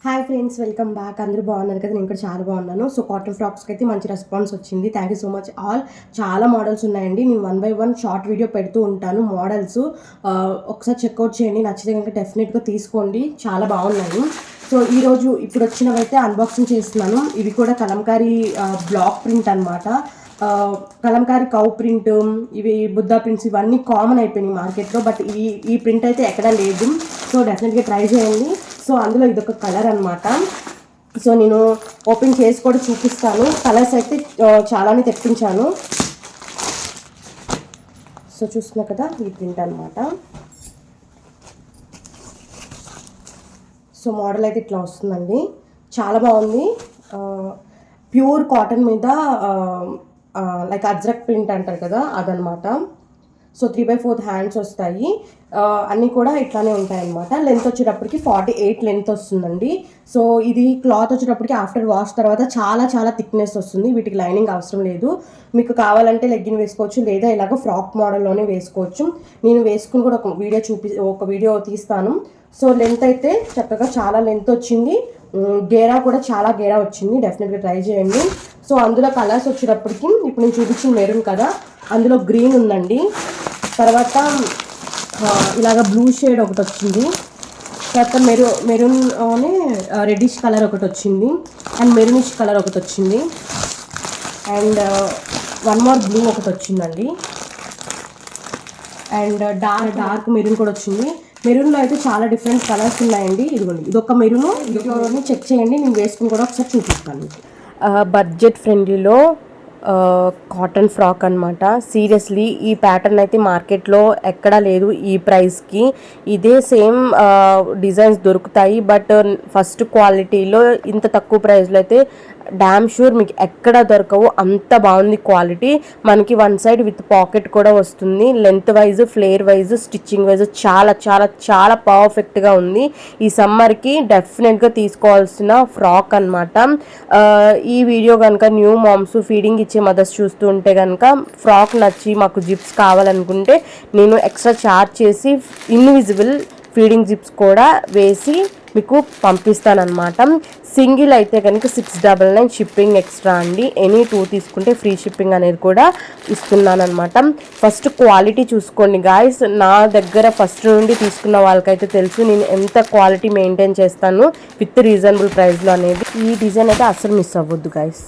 Hi friends, welcome back. అందరూ బాగున్నారు కదా? నేను కూడా చాలా బాగున్నాను. సో కాటన్ ఫ్రాక్స్కి అయితే మంచి రెస్పాన్స్ వచ్చింది. Thank you so much all. చాలా మోడల్స్ ఉన్నాయండి. నేను 1 by 1 షార్ట్ వీడియో పెడుతూ ఉంటాను. మోడల్స్ ఒకసారి చెక్అవుట్ చేయండి. నచ్చితే కనుక డెఫినెట్గా తీసుకోండి. చాలా బాగున్నాయి. సో ఈరోజు ఇప్పుడు వచ్చినవైతే అన్బాక్సింగ్ చేస్తున్నాను. ఇవి కూడా కలంకారీ బ్లాక్ ప్రింట్ అనమాట. కలంకారీ కౌ ప్రింట్, ఇవి బుద్ధా ప్రింట్స్ ఇవన్నీ కామన్ అయిపోయినాయి మార్కెట్లో. బట్ ఈ ప్రింట్ అయితే ఎక్కడా లేదు. సో డెఫినెట్గా ట్రై చేయండి. సో అందులో ఇదొక కలర్ అనమాట. సో నేను ఓపెన్ చేసి కూడా చూపిస్తాను. కలర్స్ అయితే చాలానే తెప్పించాను. సో చూస్తున్నా కదా, ఈ ప్రింట్ అనమాట. సో మోడల్ అయితే ఇట్లా వస్తుందండి. చాలా బాగుంది. ప్యూర్ కాటన్ మీద లైక్ అజ్రక్ ప్రింట్ అంటారు కదా, అదనమాట. సో 3/4 హ్యాండ్స్ వస్తాయి. అన్నీ కూడా ఇట్లానే ఉంటాయి అన్నమాట. లెంత్ వచ్చేటప్పటికి 48 లెంత్ వస్తుందండి. సో ఇది క్లాత్ వచ్చేటప్పటికి ఆఫ్టర్ వాష్ తర్వాత చాలా చాలా థిక్నెస్ వస్తుంది. వీటికి లైనింగ్ అవసరం లేదు. మీకు కావాలంటే లెగ్గిన్ వేసుకోవచ్చు, లేదా ఇలాగ ఫ్రాక్ మోడల్లోనే వేసుకోవచ్చు. నేను వేసుకుని కూడా ఒక వీడియో తీస్తాను. సో లెంత్ అయితే చక్కగా చాలా లెంత్ వచ్చింది. గేరా కూడా చాలా గేరా వచ్చింది. డెఫినెట్గా ట్రై చేయండి. సో అందులో కలర్స్ వచ్చేటప్పటికి ఇప్పుడు నేను చూపించిన మెరూన్ కదా, అందులో గ్రీన్ ఉందండి. తర్వాత ఇలాగ బ్లూ షేడ్ ఒకటి వచ్చింది. తర్వాత మెరూన్లోనే రెడ్డిష్ కలర్ ఒకటి వచ్చింది. అండ్ మెరూనిష్ కలర్ ఒకటి వచ్చింది. అండ్ వన్ మోర్ బ్లూ ఒకటి వచ్చిందండి. అండ్ డార్క్ మెరూన్ కూడా వచ్చింది. మెరూన్లో అయితే చాలా డిఫరెంట్ కలర్స్ ఉన్నాయండి. ఇదిగోండి, ఇదొక మెరూన్. ఇదిగోని చెక్ చేయండి. నేను వేసుకుని కూడా ఒకసారి చూపిస్తాను. బడ్జెట్ ఫ్రెండ్లీలో కాటన్ ఫ్రాక్ అనమాట. సీరియస్లీ ఈ ప్యాటర్న్ అయితే మార్కెట్లో ఎక్కడా లేదు. ఈ ప్రైస్కి ఇదే సేమ్ డిజైన్స్ దొరుకుతాయి. బట్ ఫస్ట్ క్వాలిటీలో ఇంత తక్కువ ప్రైస్లో అయితే డామ్ షూర్ మీకు ఎక్కడ దొరకవు. అంత బాగుంది క్వాలిటీ. మనకి వన్ సైడ్ విత్ పాకెట్ కూడా వస్తుంది. Length wise, flare wise, stitching wise చాలా చాలా చాలా పర్ఫెక్ట్గా ఉంది. ఈ సమ్మర్కి డెఫినెట్గా తీసుకోవాల్సిన ఫ్రాక్ అనమాట. ఈ వీడియో కనుక న్యూ మామ్స్, ఫీడింగ్ ఇచ్చే మదర్స్ చూస్తూ ఉంటే కనుక ఫ్రాక్ నచ్చి మాకు జిప్స్ కావాలనుకుంటే నేను ఎక్స్ట్రా ఛార్జ్ చేసి ఇన్విజిబుల్ ఫీడింగ్ జిప్స్ కూడా వేసి మీకు పంపిస్తానమాట. సింగిల్ అయితే కనుక 699 షిప్పింగ్ ఎక్స్ట్రా అండి. ఎనీ 2 తీసుకుంటే ఫ్రీ షిప్పింగ్ అనేది కూడా ఇస్తున్నానమాట. ఫస్ట్ క్వాలిటీ చూసుకోండి గాయస్. నా దగ్గర ఫస్ట్ నుండి తీసుకున్న వాళ్ళకైతే తెలుసు నేను ఎంత క్వాలిటీ మెయింటైన్ చేస్తాను విత్ రీజనబుల్ ప్రైస్లో అనేది. ఈ డిజైన్ అయితే అస్సలు మిస్ అవ్వద్దు గాయస్.